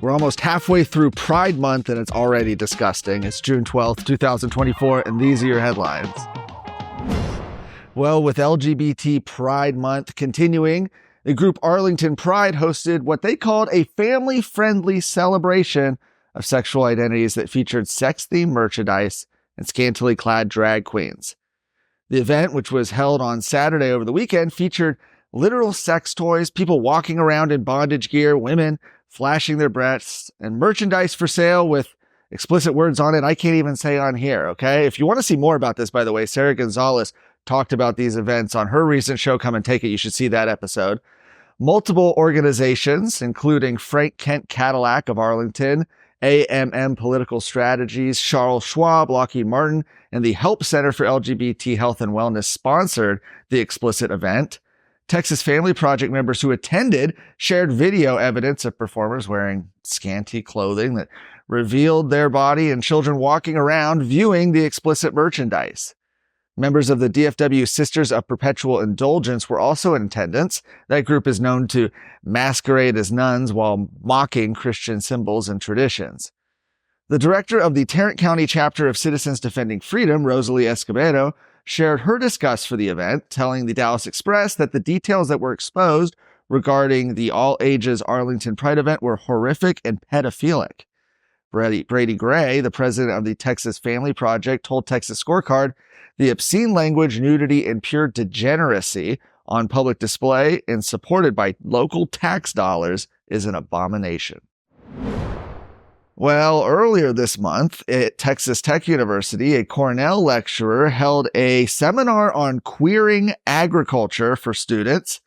We're almost halfway through Pride Month and it's already disgusting. It's June 12th, 2024, and these are your headlines. Well, with LGBT Pride Month continuing, the group Arlington Pride hosted what they called a family-friendly celebration of sexual identities that featured sex-themed merchandise and scantily clad drag queens. The event, which was held on Saturday over the weekend, featured literal sex toys, people walking around in bondage gear, women flashing their breasts, and merchandise for sale with explicit words on it I can't even say on here, okay? If you want to see more about this, by the way, Sarah Gonzalez talked about these events on her recent show, Come and Take It. You should see that episode. Multiple organizations, including Frank Kent Cadillac of Arlington, AMM Political Strategies, Charles Schwab, Lockheed Martin, and the Help Center for LGBT Health and Wellness sponsored the explicit event. Texas Family Project members who attended shared video evidence of performers wearing scanty clothing that revealed their body and children walking around viewing the explicit merchandise. Members of the DFW Sisters of Perpetual Indulgence were also in attendance. That group is known to masquerade as nuns while mocking Christian symbols and traditions. The director of the Tarrant County chapter of Citizens Defending Freedom, Rosalie Escobedo, shared her disgust for the event, telling the Dallas Express that the details that were exposed regarding the all-ages Arlington Pride event were horrific and pedophilic. Brady Gray, the president of the Texas Family Project, told Texas Scorecard the obscene language, nudity, and pure degeneracy on public display and supported by local tax dollars is an abomination. Well, earlier this month at Texas Tech University, a Cornell lecturer held a seminar on queering agriculture for students.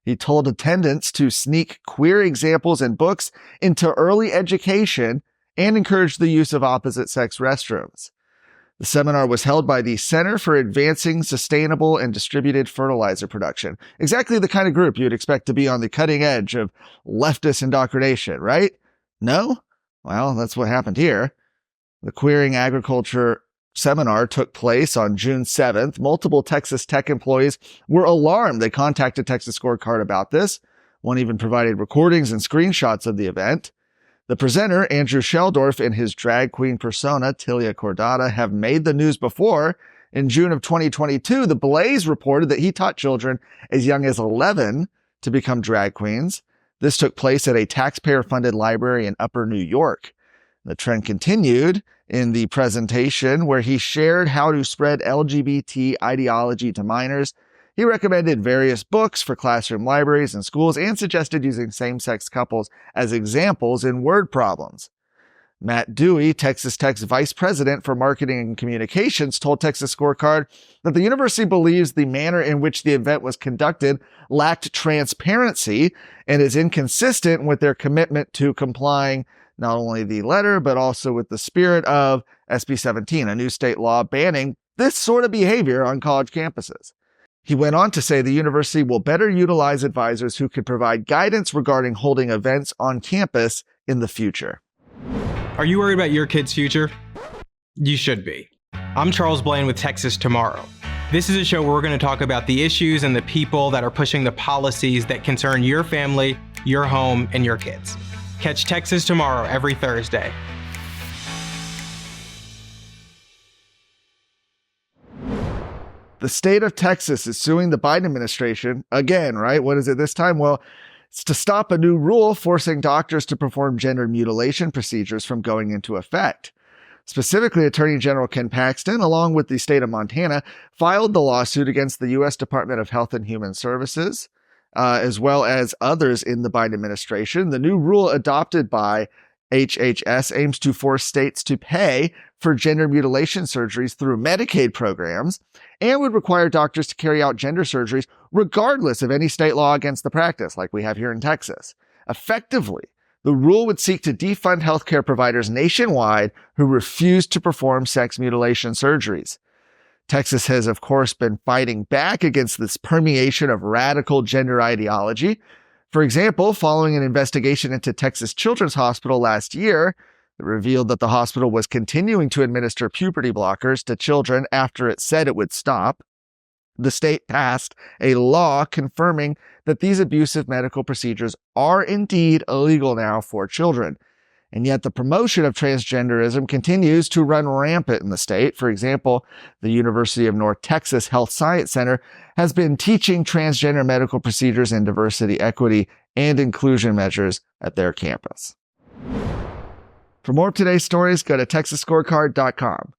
He told attendants to sneak queer examples and books into early education and encouraged the use of opposite-sex restrooms. The seminar was held by the Center for Advancing Sustainable and Distributed Fertilizer Production. Exactly the kind of group you'd expect to be on the cutting edge of leftist indoctrination, right? No? Well, that's what happened here. The Queering Agriculture seminar took place on June 7th. Multiple Texas Tech employees were alarmed. They contacted Texas Scorecard about this. One even provided recordings and screenshots of the event. The presenter, Andrew Sheldorf, and his drag queen persona, Tilia Cordata, have made the news before. In June of 2022, The Blaze reported that he taught children as young as 11 to become drag queens. This took place at a taxpayer-funded library in Upper New York. The trend continued in the presentation where he shared how to spread LGBT ideology to minors. He recommended various books for classroom libraries and schools and suggested using same-sex couples as examples in word problems. Matt Dewey, Texas Tech's vice president for marketing and communications, told Texas Scorecard that the university believes the manner in which the event was conducted lacked transparency and is inconsistent with their commitment to complying not only the letter, but also with the spirit of SB 17, a new state law banning this sort of behavior on college campuses. He went on to say the university will better utilize advisors who could provide guidance regarding holding events on campus in the future. Are you worried about your kid's future? You should be. I'm Charles Blaine with Texas Tomorrow. This is a show where we're going to talk about the issues and the people that are pushing the policies that concern your family, your home, and your kids. Catch Texas Tomorrow every Thursday. The state of Texas is suing the Biden administration again, right? What is it this time? Well, it's to stop a new rule forcing doctors to perform gender mutilation procedures from going into effect. Specifically, Attorney General Ken Paxton, along with the state of Montana, filed the lawsuit against the U.S. Department of Health and Human Services, as well as others in the Biden administration. The new rule adopted by HHS aims to force states to pay for gender mutilation surgeries through Medicaid programs and would require doctors to carry out gender surgeries regardless of any state law against the practice, like we have here in Texas. Effectively, the rule would seek to defund healthcare providers nationwide who refuse to perform sex mutilation surgeries. Texas has, of course, been fighting back against this permeation of radical gender ideology. For example, following an investigation into Texas Children's Hospital last year, it revealed that the hospital was continuing to administer puberty blockers to children after it said it would stop. The state passed a law confirming that these abusive medical procedures are indeed illegal now for children. And yet the promotion of transgenderism continues to run rampant in the state. For example, the University of North Texas Health Science Center has been teaching transgender medical procedures and diversity, equity, and inclusion measures at their campus. For more of today's stories, go to texasscorecard.com.